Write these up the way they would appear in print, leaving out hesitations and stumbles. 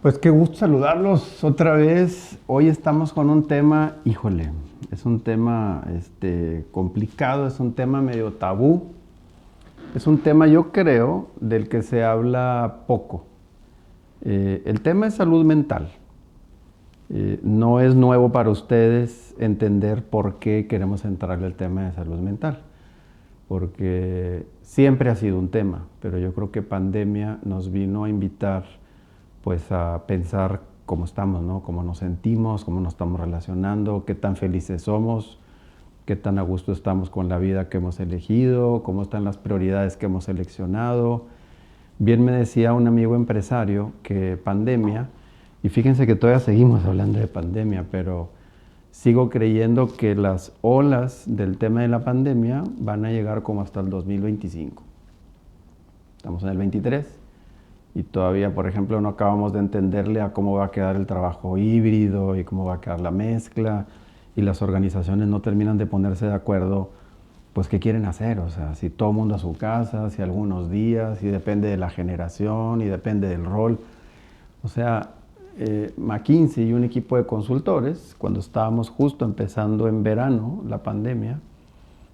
Pues qué gusto saludarlos otra vez. Hoy estamos con un tema, híjole, es un tema complicado, es un tema medio tabú, es un tema yo creo del que se habla poco. El tema es salud mental. No es nuevo para ustedes entender por qué queremos entrarle al tema de salud mental, porque siempre ha sido un tema, pero yo creo que pandemia nos vino a invitar pues a pensar cómo estamos, ¿no? Cómo nos sentimos, cómo nos estamos relacionando, qué tan felices somos, qué tan a gusto estamos con la vida que hemos elegido, cómo están las prioridades que hemos seleccionado. Bien me decía un amigo empresario que pandemia, y fíjense que todavía seguimos hablando de pandemia, pero sigo creyendo que las olas del tema de la pandemia van a llegar como hasta el 2025. Estamos en el 23 y todavía, por ejemplo, no acabamos de entenderle a cómo va a quedar el trabajo híbrido y cómo va a quedar la mezcla, y las organizaciones no terminan de ponerse de acuerdo, pues qué quieren hacer, o sea, si todo el mundo a su casa, si algunos días, y depende de la generación y depende del rol. O sea, McKinsey y un equipo de consultores, cuando estábamos justo empezando en verano la pandemia,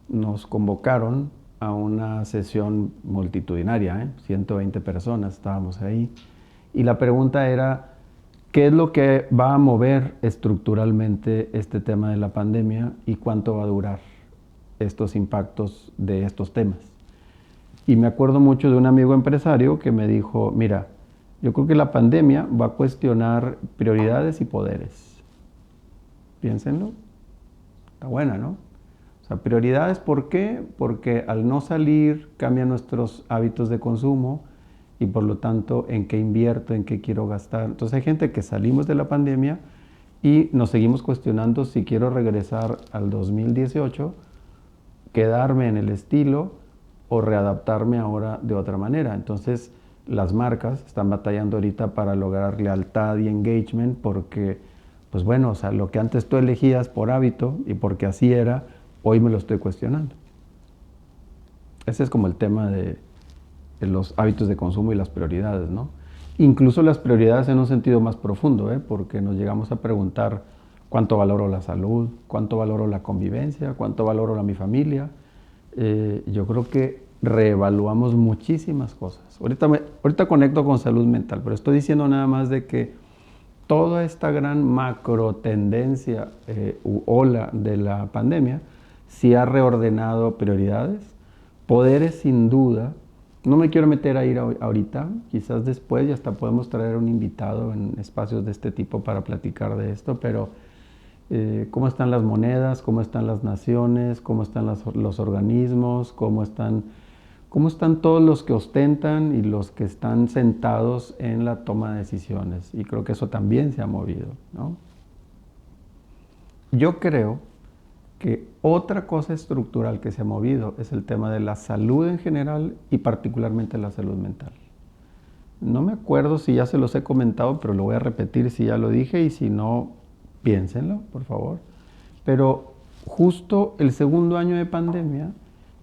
nos convocaron a una sesión multitudinaria, 120 personas estábamos ahí, y la pregunta era, ¿qué es lo que va a mover estructuralmente este tema de la pandemia y cuánto va a durar estos impactos de estos temas? Y me acuerdo mucho de un amigo empresario que me dijo, mira, yo creo que la pandemia va a cuestionar prioridades y poderes. Piénsenlo. Está buena, ¿no? O sea, prioridades, ¿por qué? Porque al no salir cambian nuestros hábitos de consumo y por lo tanto en qué invierto, en qué quiero gastar. Entonces hay gente que salimos de la pandemia y nos seguimos cuestionando si quiero regresar al 2018, quedarme en el estilo o readaptarme ahora de otra manera. Entonces las marcas están batallando ahorita para lograr lealtad y engagement porque, pues bueno, o sea, lo que antes tú elegías por hábito y porque así era, hoy me lo estoy cuestionando. Ese es como el tema de los hábitos de consumo y las prioridades, ¿no? Incluso las prioridades en un sentido más profundo, porque nos llegamos a preguntar cuánto valoro la salud, cuánto valoro la convivencia, cuánto valoro a mi familia. Yo creo que reevaluamos muchísimas cosas. Ahorita conecto con salud mental, pero estoy diciendo nada más de que toda esta gran macro tendencia u ola de la pandemia sí ha reordenado prioridades, poderes sin duda. No me quiero meter a ir ahorita, quizás después y hasta podemos traer un invitado en espacios de este tipo para platicar de esto, pero cómo están las monedas, cómo están las naciones, cómo están los organismos, cómo están todos los que ostentan y los que están sentados en la toma de decisiones. Y creo que eso también se ha movido, ¿no? Yo creo que otra cosa estructural que se ha movido es el tema de la salud en general y particularmente la salud mental. No me acuerdo si ya se los he comentado, pero lo voy a repetir si ya lo dije y si no, piénsenlo, por favor. Pero justo el segundo año de pandemia,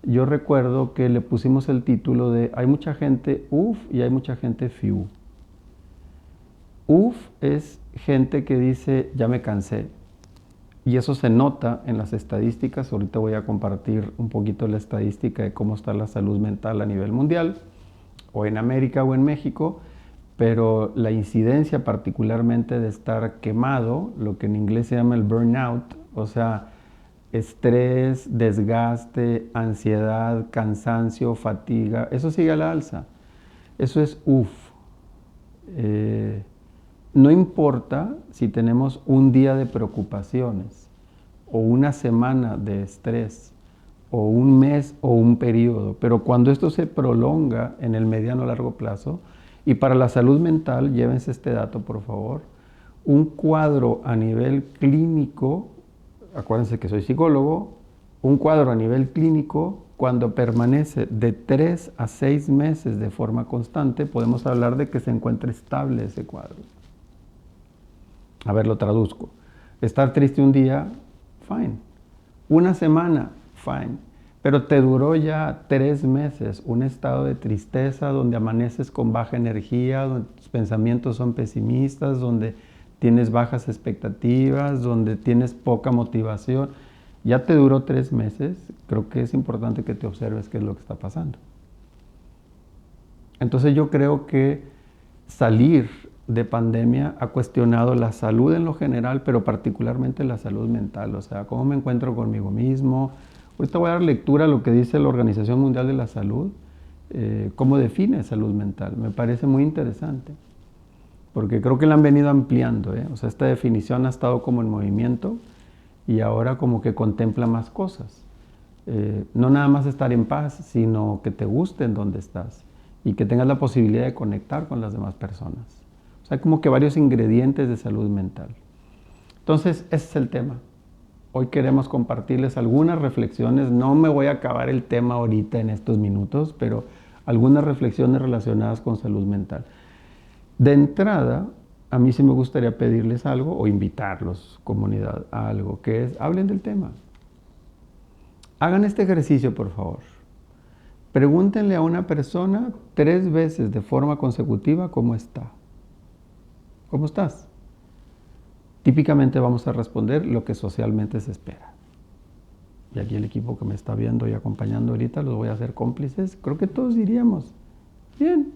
yo recuerdo que le pusimos el título de hay mucha gente UF y hay mucha gente FIU. UF es gente que dice ya me cansé. Y eso se nota en las estadísticas. Ahorita voy a compartir un poquito la estadística de cómo está la salud mental a nivel mundial, o en América o en México, pero la incidencia particularmente de estar quemado, lo que en inglés se llama el burnout, o sea, estrés, desgaste, ansiedad, cansancio, fatiga, eso sigue a la alza. Eso es UF. No importa si tenemos un día de preocupaciones o una semana de estrés o un mes o un periodo, pero cuando esto se prolonga en el mediano o largo plazo, y para la salud mental, llévense este dato por favor, un cuadro a nivel clínico, acuérdense que soy psicólogo, un cuadro a nivel clínico, cuando permanece de 3 a 6 meses de forma constante, podemos hablar de que se encuentra estable ese cuadro. A ver, lo traduzco. Estar triste un día, fine. Una semana, fine. pero te duró ya 3 meses un estado de tristeza donde amaneces con baja energía, donde tus pensamientos son pesimistas, donde tienes bajas expectativas, donde tienes poca motivación. Ya te duró 3 meses, creo que es importante que te observes qué es lo que está pasando. Entonces yo creo que salir de pandemia ha cuestionado la salud en lo general, pero particularmente la salud mental, o sea, cómo me encuentro conmigo mismo. Ahorita voy a dar lectura a lo que dice la Organización Mundial de la Salud, cómo define salud mental. Me parece muy interesante, porque creo que la han venido ampliando, ¿eh? O sea, esta definición ha estado como en movimiento y ahora como que contempla más cosas. No nada más estar en paz, sino que te guste en donde estás y que tengas la posibilidad de conectar con las demás personas. O sea, como que varios ingredientes de salud mental. Entonces, ese es el tema. Hoy queremos compartirles algunas reflexiones. No me voy a acabar el tema ahorita en estos minutos, pero algunas reflexiones relacionadas con salud mental. De entrada, a mí sí me gustaría pedirles algo o invitarlos, comunidad, a algo, que es, hablen del tema. Hagan este ejercicio, por favor. Pregúntenle a una persona 3 veces de forma consecutiva cómo está. ¿Cómo estás? Típicamente vamos a responder lo que socialmente se espera. Y aquí el equipo que me está viendo y acompañando ahorita, los voy a hacer cómplices. Creo que todos diríamos, bien,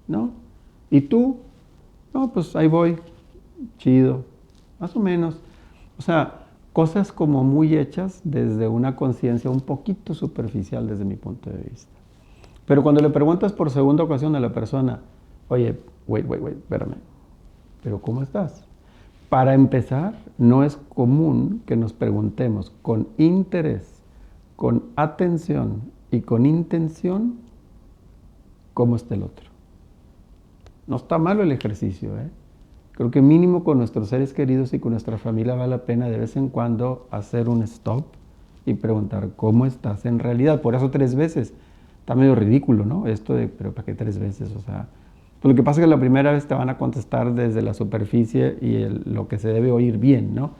¿no? ¿Y tú? No, pues ahí voy, chido, más o menos. O sea, cosas como muy hechas desde una conciencia un poquito superficial desde mi punto de vista. Pero cuando le preguntas por segunda ocasión a la persona, oye, wait, espérame, ¿pero cómo estás? Para empezar, no es común que nos preguntemos con interés, con atención y con intención cómo está el otro. No está malo el ejercicio, ¿eh? Creo que mínimo con nuestros seres queridos y con nuestra familia vale la pena de vez en cuando hacer un stop y preguntar cómo estás en realidad. Por eso 3 veces. Está medio ridículo, ¿no? Esto de, pero ¿para qué 3 veces? O sea, pues lo que pasa es que la primera vez te van a contestar desde la superficie y lo que se debe oír bien, ¿no?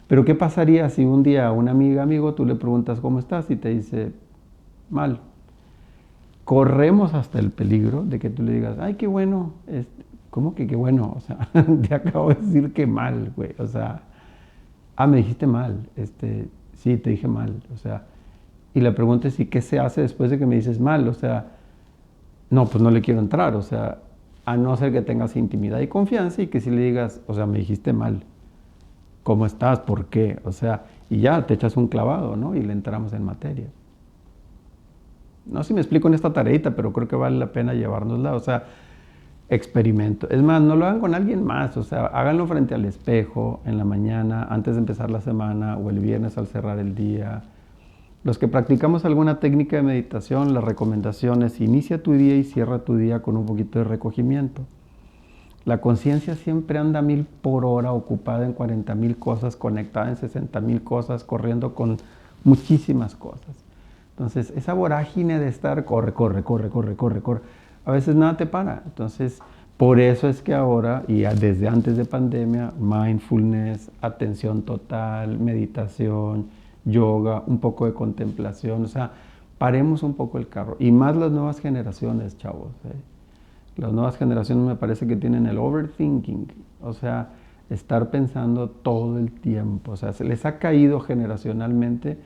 Pero ¿qué pasaría si un día a una amiga, amigo, tú le preguntas cómo estás y te dice mal? Corremos hasta el peligro de que tú le digas, ay, qué bueno, ¿cómo que qué bueno? O sea, te acabo de decir que mal, güey, o sea, me dijiste mal, sí, te dije mal, o sea, y la pregunta es, ¿y qué se hace después de que me dices mal? O sea, no, pues no le quiero entrar, o sea, a no ser que tengas intimidad y confianza y que si le digas, o sea, me dijiste mal, ¿cómo estás? ¿Por qué? O sea, y ya te echas un clavado, ¿no? Y le entramos en materia. No sé si me explico en esta tareita, pero creo que vale la pena llevárnosla, o sea, experimento. Es más, no lo hagan con alguien más, o sea, háganlo frente al espejo en la mañana, antes de empezar la semana o el viernes al cerrar el día. Los que practicamos alguna técnica de meditación, la recomendación es inicia tu día y cierra tu día con un poquito de recogimiento. La conciencia siempre anda 1000 por hora, ocupada en 40,000 cosas, conectada en 60,000 cosas, corriendo con muchísimas cosas. Entonces, esa vorágine de estar corre, a veces nada te para. Entonces, por eso es que ahora, y desde antes de pandemia, mindfulness, atención total, meditación, yoga, un poco de contemplación, o sea, paremos un poco el carro. Y más las nuevas generaciones, chavos. Las nuevas generaciones me parece que tienen el overthinking, o sea, estar pensando todo el tiempo. O sea, se les ha caído generacionalmente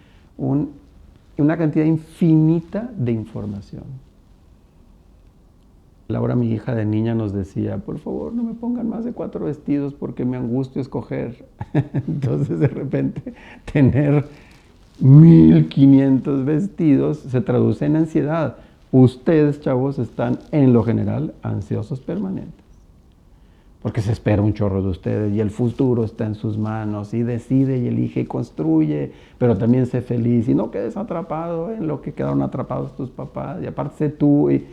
una cantidad infinita de información. Laura, mi hija de niña, nos decía, por favor, no me pongan más de 4 vestidos porque me angustio escoger. Entonces, de repente, tener 1500 vestidos se traduce en ansiedad. Ustedes, chavos, están en lo general ansiosos permanentes. Porque se espera un chorro de ustedes y el futuro está en sus manos y decide y elige y construye, pero también sé feliz y no quedes atrapado en lo que quedaron atrapados tus papás y aparte sé tú y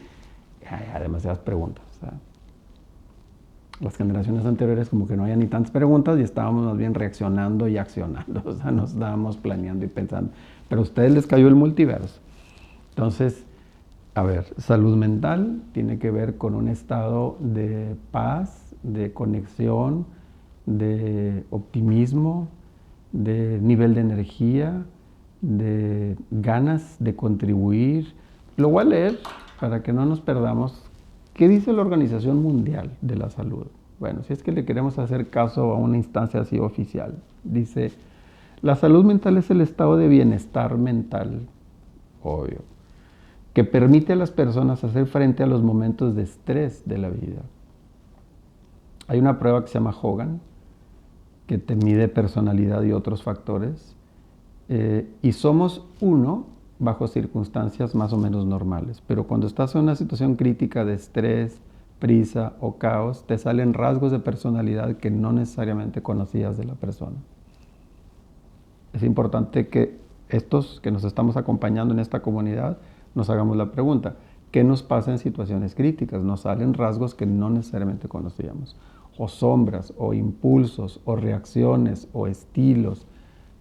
hay demasiadas preguntas. O sea, las generaciones anteriores como que no había ni tantas preguntas y estábamos más bien reaccionando y accionando, o sea, nos estábamos planeando y pensando, pero a ustedes les cayó el multiverso. Entonces, a ver, salud mental tiene que ver con un estado de paz, de conexión, de optimismo, de nivel de energía, de ganas de contribuir. Lo voy a leer para que no nos perdamos. ¿Qué dice la Organización Mundial de la Salud? Bueno, si es que le queremos hacer caso a una instancia así oficial. Dice, la salud mental es el estado de bienestar mental, obvio, que permite a las personas hacer frente a los momentos de estrés de la vida. Hay una prueba que se llama Hogan, que te mide personalidad y otros factores, y somos uno bajo circunstancias más o menos normales. Pero cuando estás en una situación crítica de estrés, prisa o caos, te salen rasgos de personalidad que no necesariamente conocías de la persona. Es importante que estos que nos estamos acompañando en esta comunidad nos hagamos la pregunta, ¿qué nos pasa en situaciones críticas? Nos salen rasgos que no necesariamente conocíamos, o sombras, o impulsos, o reacciones, o estilos,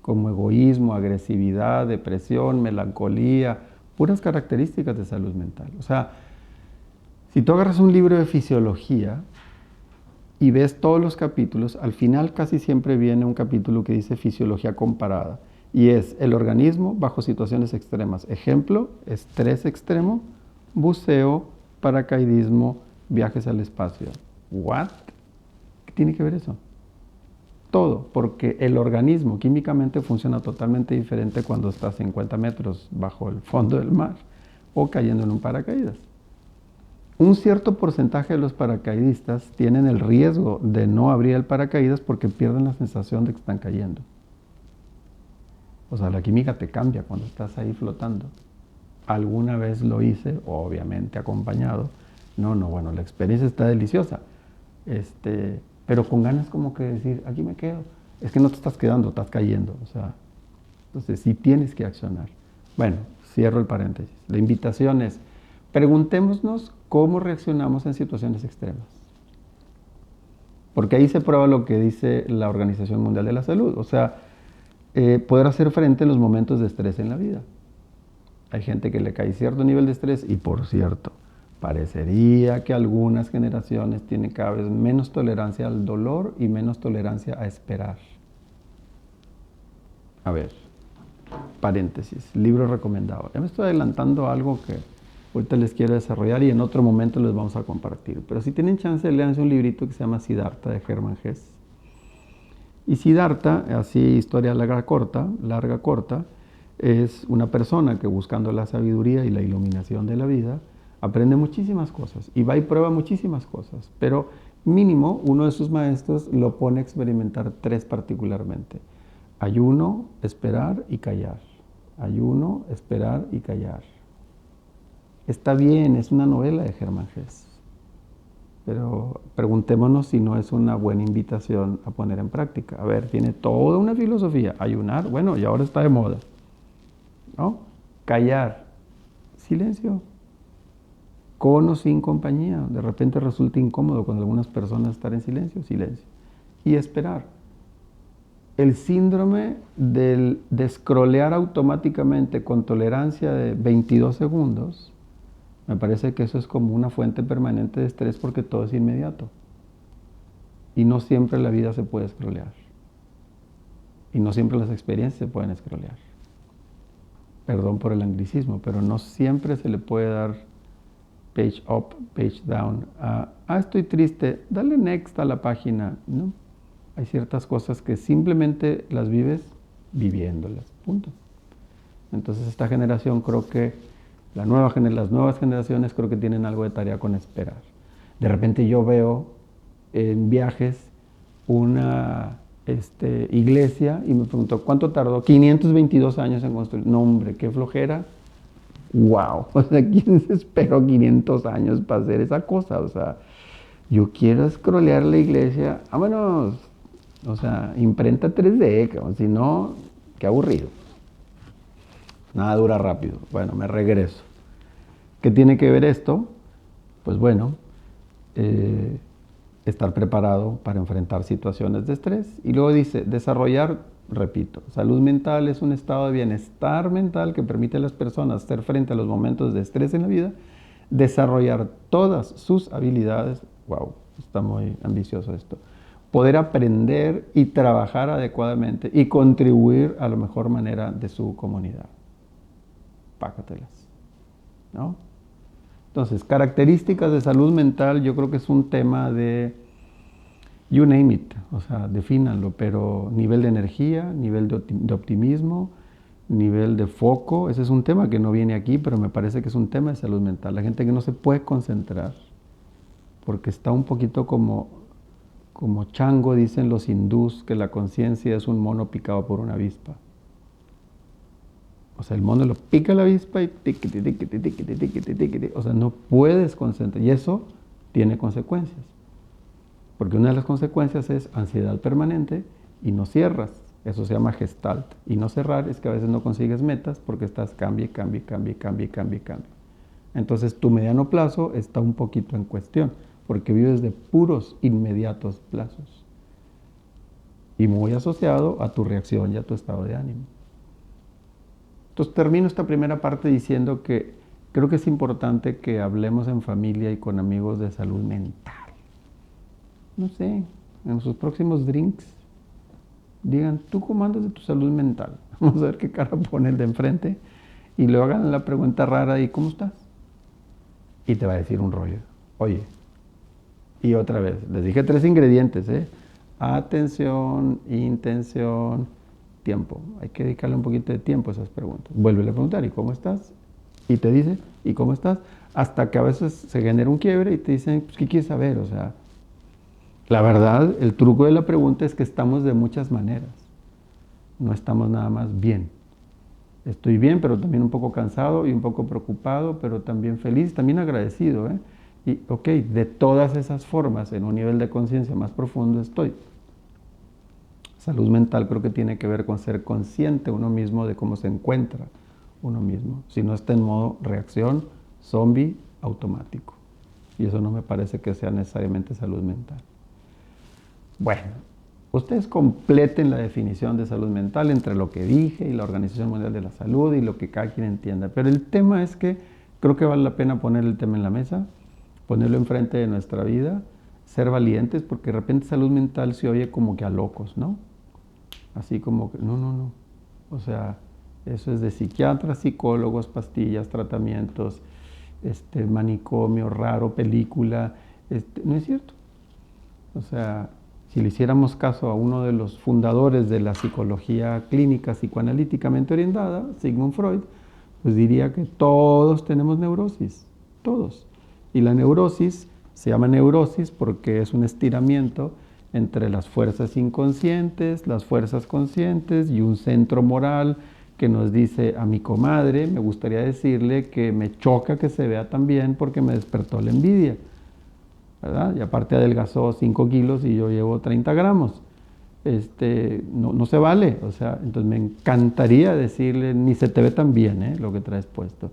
como egoísmo, agresividad, depresión, melancolía, puras características de salud mental. O sea, si tú agarras un libro de fisiología y ves todos los capítulos, al final casi siempre viene un capítulo que dice fisiología comparada. Y es el organismo bajo situaciones extremas. Ejemplo, estrés extremo, buceo, paracaidismo, viajes al espacio. ¿What? ¿Qué tiene que ver eso? Todo, porque el organismo químicamente funciona totalmente diferente cuando está a 50 metros bajo el fondo del mar o cayendo en un paracaídas. Un cierto porcentaje de los paracaidistas tienen el riesgo de no abrir el paracaídas porque pierden la sensación de que están cayendo. O sea, la química te cambia cuando estás ahí flotando. Alguna vez lo hice, obviamente acompañado. Bueno, la experiencia está deliciosa. Pero con ganas como que decir, aquí me quedo. Es que no te estás quedando, estás cayendo. O sea, entonces sí tienes que accionar. Bueno, cierro el paréntesis. La invitación es, preguntémonos cómo reaccionamos en situaciones extremas. Porque ahí se prueba lo que dice la Organización Mundial de la Salud. O sea, poder hacer frente a los momentos de estrés en la vida. Hay gente que le cae cierto nivel de estrés y, por cierto, parecería que algunas generaciones tienen cada vez menos tolerancia al dolor y menos tolerancia a esperar. A ver, paréntesis, libro recomendado. Ya me estoy adelantando a algo que ahorita les quiero desarrollar y en otro momento les vamos a compartir. Pero si tienen chance, léanse un librito que se llama Siddhartha de Hermann Hesse. Y Siddhartha, así historia larga corta, es una persona que buscando la sabiduría y la iluminación de la vida, aprende muchísimas cosas y va y prueba muchísimas cosas, pero mínimo uno de sus maestros lo pone a experimentar 3 particularmente. Ayuno, esperar y callar. Ayuno, esperar y callar. Está bien, es una novela de Hermann Hesse, pero preguntémonos si no es una buena invitación a poner en práctica. A ver, tiene toda una filosofía. Ayunar, bueno, y ahora está de moda, ¿no? Callar, silencio. Con o sin compañía. De repente resulta incómodo con algunas personas estar en silencio, silencio. Y esperar. El síndrome de scrollear automáticamente con tolerancia de 22 segundos, me parece que eso es como una fuente permanente de estrés porque todo es inmediato. Y no siempre la vida se puede scrollear. Y no siempre las experiencias se pueden scrollear. Perdón por el anglicismo, pero no siempre se le puede dar page up, page down. Estoy triste, dale next a la página. No, hay ciertas cosas que simplemente las vives viviéndolas, punto. Entonces esta generación creo que las nuevas generaciones creo que tienen algo de tarea con esperar. De repente yo veo en viajes una iglesia y me pregunto, ¿cuánto tardó? 522 años en construir. No, hombre, qué flojera. ¡Wow! O sea, ¿quién se esperó 500 años para hacer esa cosa? O sea, yo quiero scrollear la iglesia. Vámonos. O sea, imprenta 3D, si no, qué aburrido. Nada dura rápido. Bueno, me regreso. ¿Qué tiene que ver esto? Pues bueno, estar preparado para enfrentar situaciones de estrés. Y luego dice, desarrollar, repito, salud mental es un estado de bienestar mental que permite a las personas hacer frente a los momentos de estrés en la vida, desarrollar todas sus habilidades, wow, está muy ambicioso esto, poder aprender y trabajar adecuadamente y contribuir a la mejor manera de su comunidad. Págatelas, ¿no? Entonces, características de salud mental, yo creo que es un tema de, you name it, o sea, defínanlo, pero nivel de energía, nivel de optimismo, nivel de foco, ese es un tema que no viene aquí, pero me parece que es un tema de salud mental. La gente que no se puede concentrar, porque está un poquito como chango, dicen los hindús, que la conciencia es un mono picado por una avispa. O sea, el mono lo pica la avispa y tiquiti, tiquiti, tiquiti, tiquiti, tiquiti. O sea, no puedes concentrar. Y eso tiene consecuencias. Porque una de las consecuencias es ansiedad permanente y no cierras. Eso se llama gestalt. Y no cerrar es que a veces no consigues metas porque estás cambie. Entonces tu mediano plazo está un poquito en cuestión porque vives de puros inmediatos plazos. Y muy asociado a tu reacción y a tu estado de ánimo. Entonces termino esta primera parte diciendo que creo que es importante que hablemos en familia y con amigos de salud mental. No sé, en sus próximos drinks, digan, ¿tú cómo andas de tu salud mental? Vamos a ver qué cara pone el de enfrente y luego hagan la pregunta rara, ¿y cómo estás? Y te va a decir un rollo. Oye, y otra vez, les dije 3 ingredientes, ¿eh? Atención, intención, tiempo. Hay que dedicarle un poquito de tiempo a esas preguntas. Vuélvele a preguntar, ¿y cómo estás? Y te dice, ¿y cómo estás? Hasta que a veces se genera un quiebre y te dicen, pues, ¿qué quieres saber? O sea, la verdad, el truco de la pregunta es que estamos de muchas maneras. No estamos nada más bien. Estoy bien, pero también un poco cansado y un poco preocupado, pero también feliz, también agradecido, ¿eh? Y, ok, de todas esas formas, en un nivel de conciencia más profundo estoy. Salud mental creo que tiene que ver con ser consciente uno mismo de cómo se encuentra uno mismo. Si no está en modo reacción, zombie, automático. Y eso no me parece que sea necesariamente salud mental. Bueno, ustedes completen la definición de salud mental entre lo que dije y la Organización Mundial de la Salud y lo que cada quien entienda. Pero el tema es que creo que vale la pena poner el tema en la mesa, ponerlo enfrente de nuestra vida, ser valientes, porque de repente salud mental se oye como que a locos, ¿no? Así como que, no. O sea, eso es de psiquiatras, psicólogos, pastillas, tratamientos, manicomio raro, película. No es cierto. O sea, si le hiciéramos caso a uno de los fundadores de la psicología clínica psicoanalíticamente orientada, Sigmund Freud, pues diría que todos tenemos neurosis, todos. Y la neurosis se llama neurosis porque es un estiramiento entre las fuerzas inconscientes, las fuerzas conscientes y un centro moral que nos dice a mi comadre, me gustaría decirle que me choca que se vea tan bien porque me despertó la envidia, ¿verdad? Y aparte adelgazó 5 kilos y yo llevo 30 gramos. No se vale, o sea, entonces me encantaría decirle, ni se te ve tan bien, lo que traes puesto.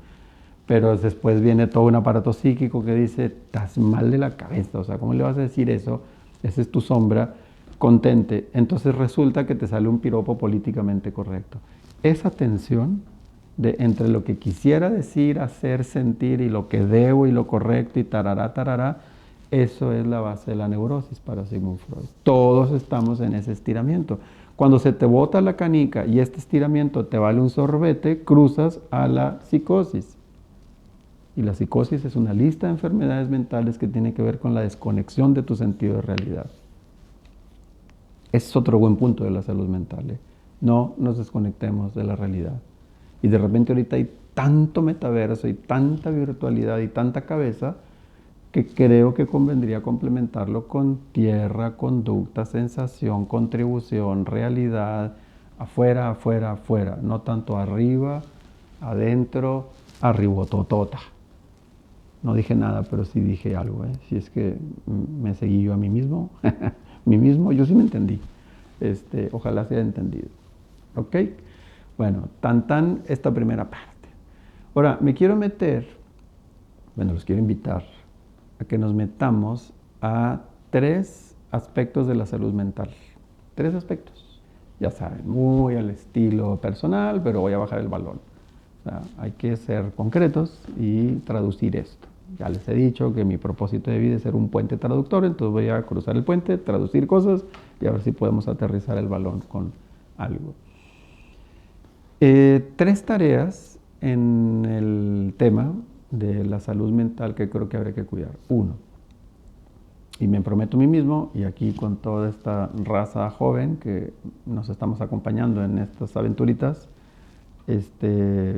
Pero después viene todo un aparato psíquico que dice, estás mal de la cabeza, o sea, ¿cómo le vas a decir eso? Esa es tu sombra, contente. Entonces resulta que te sale un piropo políticamente correcto. Esa tensión entre lo que quisiera decir, hacer, sentir y lo que debo y lo correcto y tarará, eso es la base de la neurosis para Sigmund Freud. Todos estamos en ese estiramiento. Cuando se te bota la canica y este estiramiento te vale un sorbete, cruzas a la psicosis. Y la psicosis es una lista de enfermedades mentales que tiene que ver con la desconexión de tu sentido de realidad. Ese es otro buen punto de la salud mental, ¿eh? No nos desconectemos de la realidad. Y de repente ahorita hay tanto metaverso y tanta virtualidad y tanta cabeza que creo que convendría complementarlo con tierra, conducta, sensación, contribución, realidad, afuera, no tanto arriba, adentro, arribototota. No dije nada, pero sí dije algo, ¿eh? Si es que me seguí yo a mí mismo, yo sí me entendí. Ojalá se haya entendido. ¿Ok? Bueno, tan esta primera parte. Ahora, los quiero invitar a que nos metamos a 3 aspectos de la salud mental. 3 aspectos. Ya saben, muy al estilo personal, pero voy a bajar el balón. O sea, hay que ser concretos y traducir esto. Ya les he dicho que mi propósito de vida es ser un puente traductor, entonces voy a cruzar el puente, traducir cosas y a ver si podemos aterrizar el balón con algo. Tres tareas en el tema de la salud mental que creo que habría que cuidar. Uno, y me prometo a mí mismo, y aquí con toda esta raza joven que nos estamos acompañando en estas aventuritas,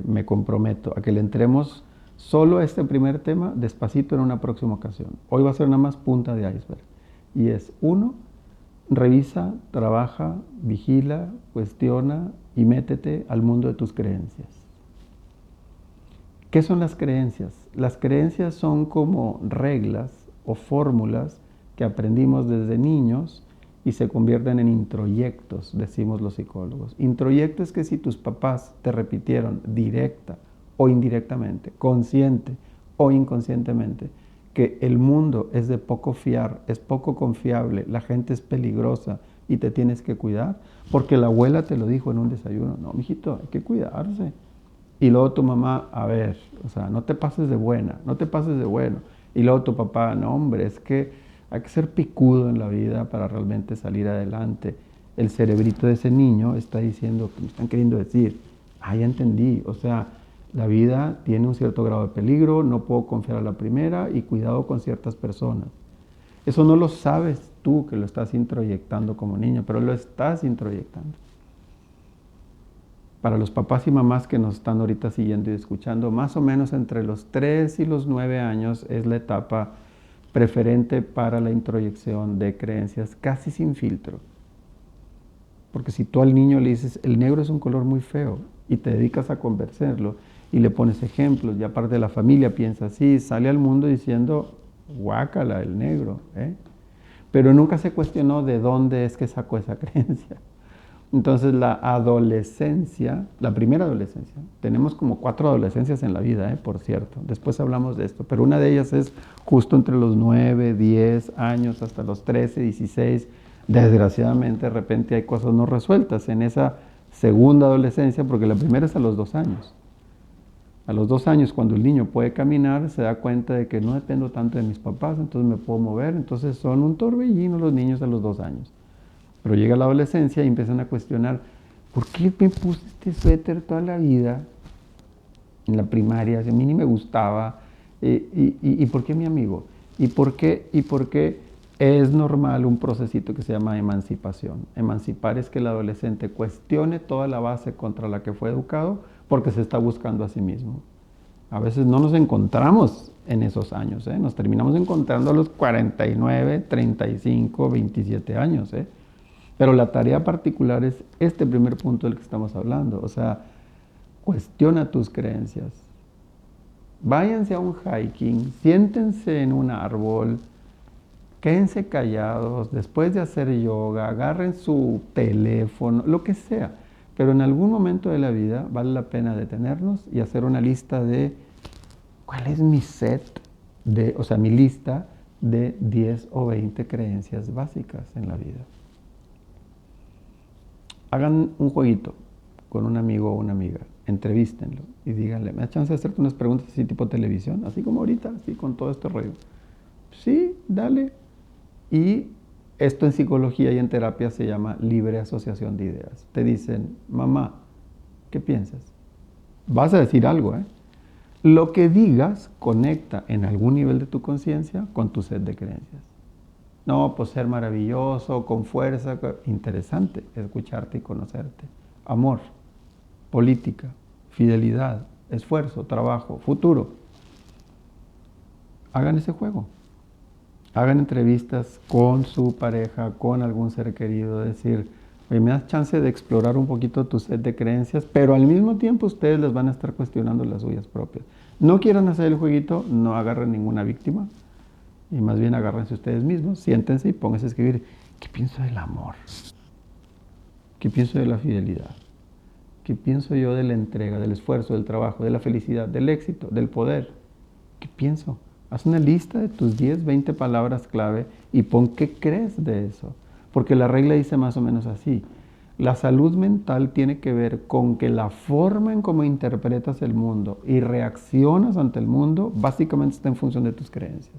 me comprometo a que le entremos solo a este primer tema despacito en una próxima ocasión. Hoy va a ser nada más punta de iceberg. Y es, uno, revisa, trabaja, vigila, cuestiona y métete al mundo de tus creencias. ¿Qué son las creencias? Las creencias son como reglas o fórmulas que aprendimos desde niños y se convierten en introyectos, decimos los psicólogos. Introyecto es que si tus papás te repitieron directa o indirectamente, consciente o inconscientemente, que el mundo es de poco fiar, es poco confiable, la gente es peligrosa y te tienes que cuidar, porque la abuela te lo dijo en un desayuno, no, mijito, hay que cuidarse. Y luego tu mamá, a ver, o sea, no te pases de buena, no te pases de bueno. Y luego tu papá, no hombre, es que hay que ser picudo en la vida para realmente salir adelante. El cerebrito de ese niño está diciendo, me están queriendo decir, ah, ya entendí, o sea, la vida tiene un cierto grado de peligro, no puedo confiar a la primera y cuidado con ciertas personas. Eso no lo sabes tú que lo estás introyectando como niño, pero lo estás introyectando. Para los papás y mamás que nos están ahorita siguiendo y escuchando, más o menos entre los 3 y los 9 años es la etapa preferente para la introyección de creencias casi sin filtro. Porque si tú al niño le dices, el negro es un color muy feo, y te dedicas a convencerlo, y le pones ejemplos, y aparte de la familia piensa así, sale al mundo diciendo, guácala, el negro, ¿eh? Pero nunca se cuestionó de dónde es que sacó esa creencia. Entonces la adolescencia, la primera adolescencia, tenemos como 4 adolescencias en la vida, por cierto, después hablamos de esto, pero una de ellas es justo entre los 9, 10 años hasta los 13, 16, desgraciadamente de repente hay cosas no resueltas en esa segunda adolescencia, porque la primera es a los 2 años. A los 2 años, cuando el niño puede caminar, se da cuenta de que no dependo tanto de mis papás, entonces me puedo mover, entonces son un torbellino los niños a los 2 años. Pero llega la adolescencia y empiezan a cuestionar, ¿por qué me puse este suéter toda la vida en la primaria? Si a mí ni me gustaba. ¿Y por qué mi amigo? ¿Y por qué es normal un procesito que se llama emancipación? Emancipar es que el adolescente cuestione toda la base contra la que fue educado porque se está buscando a sí mismo. A veces no nos encontramos en esos años, nos terminamos encontrando a los 49, 35, 27 años. Pero la tarea particular es este primer punto del que estamos hablando. O sea, cuestiona tus creencias. Váyanse a un hiking, siéntense en un árbol, quédense callados, después de hacer yoga, agarren su teléfono, lo que sea. Pero en algún momento de la vida vale la pena detenernos y hacer una lista de cuál es mi mi lista de 10 o 20 creencias básicas en la vida. Hagan un jueguito con un amigo o una amiga, entrevístenlo y díganle, ¿me da chance de hacerte unas preguntas así tipo televisión? Así como ahorita, así con todo este rollo. Sí, dale. Y esto en psicología y en terapia se llama libre asociación de ideas. Te dicen, mamá, ¿qué piensas? Vas a decir algo, ¿eh? Lo que digas conecta en algún nivel de tu conciencia con tu set de creencias. No, pues ser maravilloso, con fuerza, interesante escucharte y conocerte. Amor, política, fidelidad, esfuerzo, trabajo, futuro. Hagan ese juego. Hagan entrevistas con su pareja, con algún ser querido, decir, oye, me das chance de explorar un poquito tu set de creencias, pero al mismo tiempo ustedes les van a estar cuestionando las suyas propias. No quieran hacer el jueguito, no agarren ninguna víctima. Y más bien agárrense ustedes mismos, siéntense y pónganse a escribir, ¿qué pienso del amor? ¿Qué pienso de la fidelidad? ¿Qué pienso yo de la entrega, del esfuerzo, del trabajo, de la felicidad, del éxito, del poder? ¿Qué pienso? Haz una lista de tus 10, 20 palabras clave y pon qué crees de eso. Porque la regla dice más o menos así. La salud mental tiene que ver con que la forma en cómo interpretas el mundo y reaccionas ante el mundo básicamente está en función de tus creencias.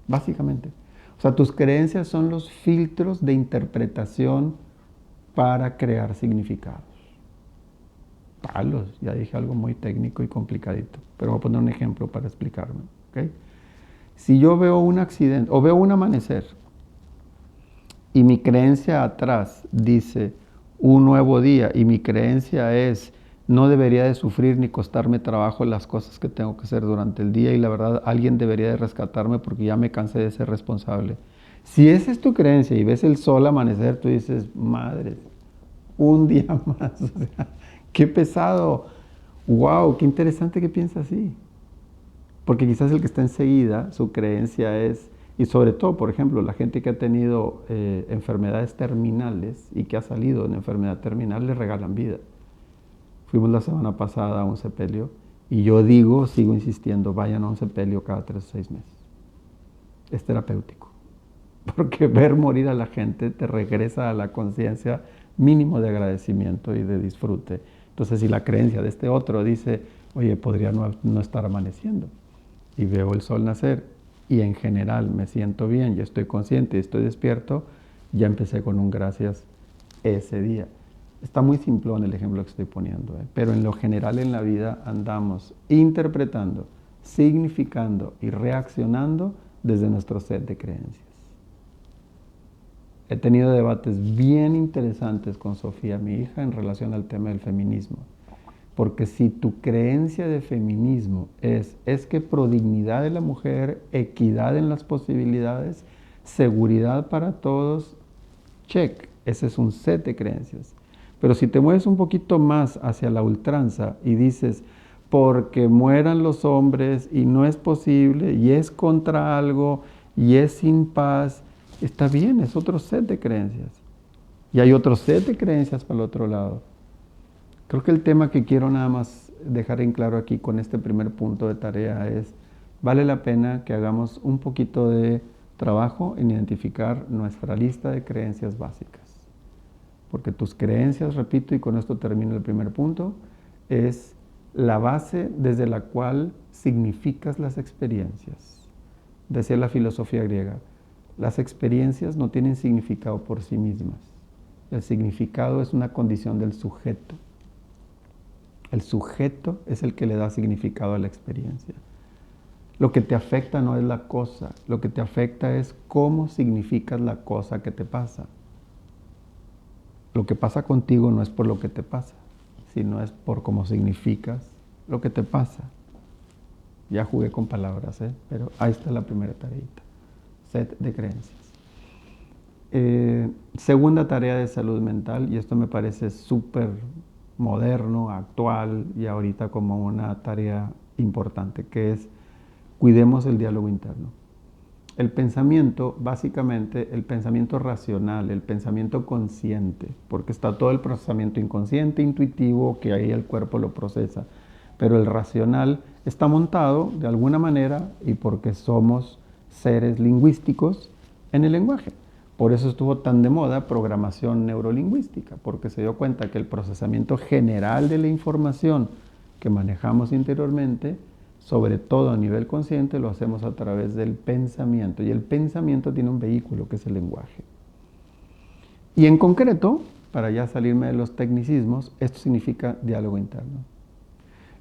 Básicamente. O sea, tus creencias son los filtros de interpretación para crear significados. Palos, ya dije algo muy técnico y complicadito, pero voy a poner un ejemplo para explicarme. ¿Okay? Si yo veo un accidente o veo un amanecer y mi creencia atrás dice un nuevo día y mi creencia es no debería de sufrir ni costarme trabajo las cosas que tengo que hacer durante el día y la verdad alguien debería de rescatarme porque ya me cansé de ser responsable. Si esa es tu creencia y ves el sol amanecer, tú dices, madre, un día más, o sea, qué pesado, wow, qué interesante que piensa así. Porque quizás el que está enseguida, su creencia es, y sobre todo, por ejemplo, la gente que ha tenido enfermedades terminales y que ha salido en enfermedad terminal, le regalan vida. Fuimos la semana pasada a un sepelio y yo digo, sigo insistiendo, vayan a un sepelio cada 3 o 6 meses. Es terapéutico. Porque ver morir a la gente te regresa a la conciencia mínimo de agradecimiento y de disfrute. Entonces, si la creencia de este otro dice, oye, podría no estar amaneciendo, y veo el sol nacer, y en general me siento bien, y estoy consciente y estoy despierto, ya empecé con un gracias ese día. Está muy simplón el ejemplo que estoy poniendo, pero en lo general en la vida andamos interpretando, significando y reaccionando desde nuestro set de creencias. He tenido debates bien interesantes con Sofía, mi hija, en relación al tema del feminismo. Porque si tu creencia de feminismo es que prodignidad de la mujer, equidad en las posibilidades, seguridad para todos, check, ese es un set de creencias. Pero si te mueves un poquito más hacia la ultranza y dices, porque mueran los hombres y no es posible, y es contra algo, y es sin paz, está bien, es otro set de creencias. Y hay otro set de creencias para el otro lado. Creo que el tema que quiero nada más dejar en claro aquí con este primer punto de tarea es, vale la pena que hagamos un poquito de trabajo en identificar nuestra lista de creencias básicas. Porque tus creencias, repito, y con esto termino el primer punto, es la base desde la cual significas las experiencias. Decía la filosofía griega, las experiencias no tienen significado por sí mismas. El significado es una condición del sujeto. El sujeto es el que le da significado a la experiencia. Lo que te afecta no es la cosa, lo que te afecta es cómo significas la cosa que te pasa. Lo que pasa contigo no es por lo que te pasa, sino es por cómo significas lo que te pasa. Ya jugué con palabras, pero ahí está la primera tareita. Set de creencias. Segunda tarea de salud mental, y esto me parece súper moderno, actual y ahorita como una tarea importante, que es cuidemos el diálogo interno. El pensamiento, básicamente, el pensamiento racional, el pensamiento consciente, porque está todo el procesamiento inconsciente, intuitivo, que ahí el cuerpo lo procesa, pero el racional está montado de alguna manera y porque somos seres lingüísticos en el lenguaje. Por eso estuvo tan de moda programación neurolingüística, porque se dio cuenta que el procesamiento general de la información que manejamos interiormente, sobre todo a nivel consciente, lo hacemos a través del pensamiento. Y el pensamiento tiene un vehículo que es el lenguaje. Y en concreto, para ya salirme de los tecnicismos, esto significa diálogo interno.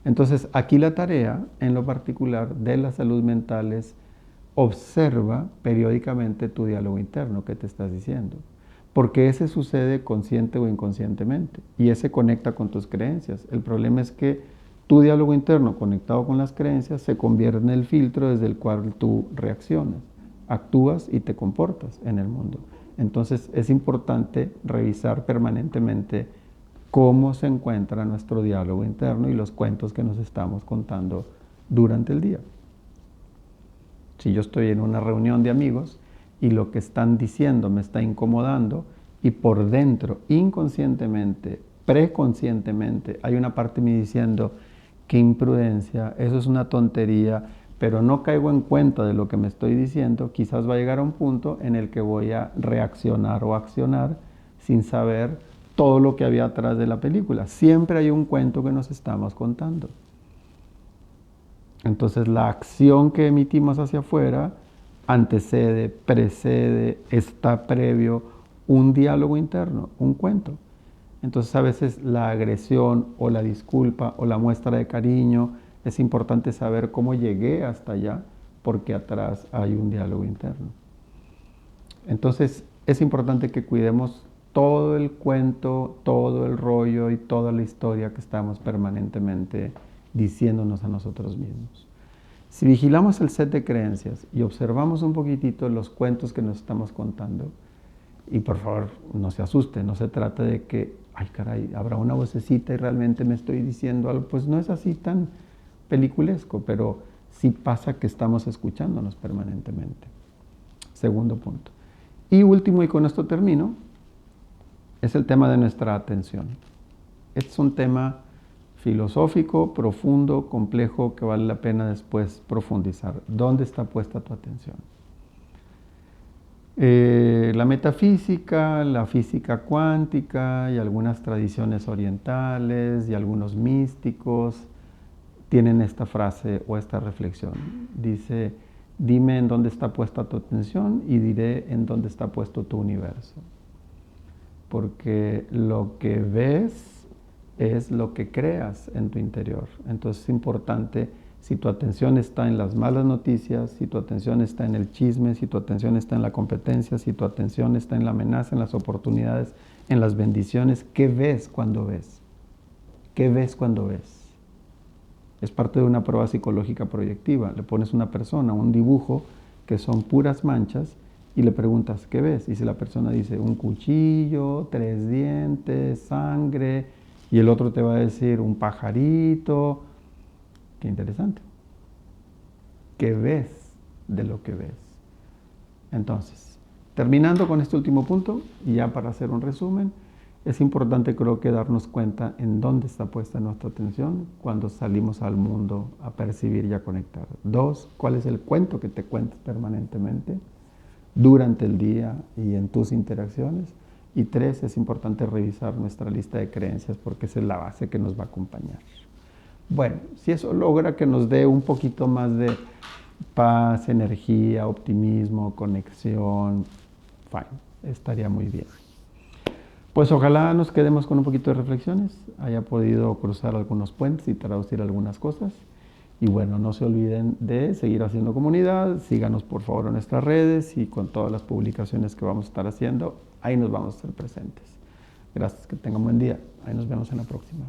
Entonces, aquí la tarea, en lo particular, de la salud mental es observa periódicamente tu diálogo interno que te estás diciendo. Porque ese sucede consciente o inconscientemente. Y ese conecta con tus creencias. El problema es que tu diálogo interno conectado con las creencias se convierte en el filtro desde el cual tú reaccionas, actúas y te comportas en el mundo. Entonces es importante revisar permanentemente cómo se encuentra nuestro diálogo interno y los cuentos que nos estamos contando durante el día. Si yo estoy en una reunión de amigos y lo que están diciendo me está incomodando y por dentro, inconscientemente, preconscientemente, hay una parte de mí diciendo, qué imprudencia, eso es una tontería, pero no caigo en cuenta de lo que me estoy diciendo, quizás va a llegar a un punto en el que voy a reaccionar o accionar sin saber todo lo que había atrás de la película. Siempre hay un cuento que nos estamos contando. Entonces la acción que emitimos hacia afuera antecede, precede, está previo un diálogo interno, un cuento. Entonces a veces la agresión o la disculpa o la muestra de cariño, es importante saber cómo llegué hasta allá porque atrás hay un diálogo interno. Entonces es importante que cuidemos todo el cuento, todo el rollo y toda la historia que estamos permanentemente diciéndonos a nosotros mismos. Si vigilamos el set de creencias y observamos un poquitito los cuentos que nos estamos contando, y por favor no se asuste, no se trata de que, ay caray, habrá una vocecita y realmente me estoy diciendo algo, pues no es así tan peliculesco, pero sí pasa que estamos escuchándonos permanentemente. Segundo punto. Y último, y con esto termino, es el tema de nuestra atención. Este es un tema filosófico, profundo, complejo, que vale la pena después profundizar. ¿Dónde está puesta tu atención? La metafísica, la física cuántica y algunas tradiciones orientales y algunos místicos tienen esta frase o esta reflexión. Dice, dime en dónde está puesta tu atención y diré en dónde está puesto tu universo. Porque lo que ves es lo que creas en tu interior. Entonces es importante, si tu atención está en las malas noticias, si tu atención está en el chisme, si tu atención está en la competencia, si tu atención está en la amenaza, en las oportunidades, en las bendiciones, ¿qué ves cuando ves? ¿Qué ves cuando ves? Es parte de una prueba psicológica proyectiva. Le pones a una persona un dibujo que son puras manchas y le preguntas, ¿qué ves? Y si la persona dice, un cuchillo, 3 dientes, sangre, y el otro te va a decir, un pajarito. Qué interesante. ¿Qué ves de lo que ves? Entonces, terminando con este último punto, y ya para hacer un resumen, es importante creo que darnos cuenta en dónde está puesta nuestra atención cuando salimos al mundo a percibir y a conectar. 2, ¿cuál es el cuento que te cuentas permanentemente durante el día y en tus interacciones? Y 3, es importante revisar nuestra lista de creencias porque esa es la base que nos va a acompañar. Bueno, si eso logra que nos dé un poquito más de paz, energía, optimismo, conexión, fine, estaría muy bien. Pues ojalá nos quedemos con un poquito de reflexiones, haya podido cruzar algunos puentes y traducir algunas cosas. Y bueno, no se olviden de seguir haciendo comunidad, síganos por favor en nuestras redes y con todas las publicaciones que vamos a estar haciendo, ahí nos vamos a estar presentes. Gracias, que tengan buen día, ahí nos vemos en la próxima.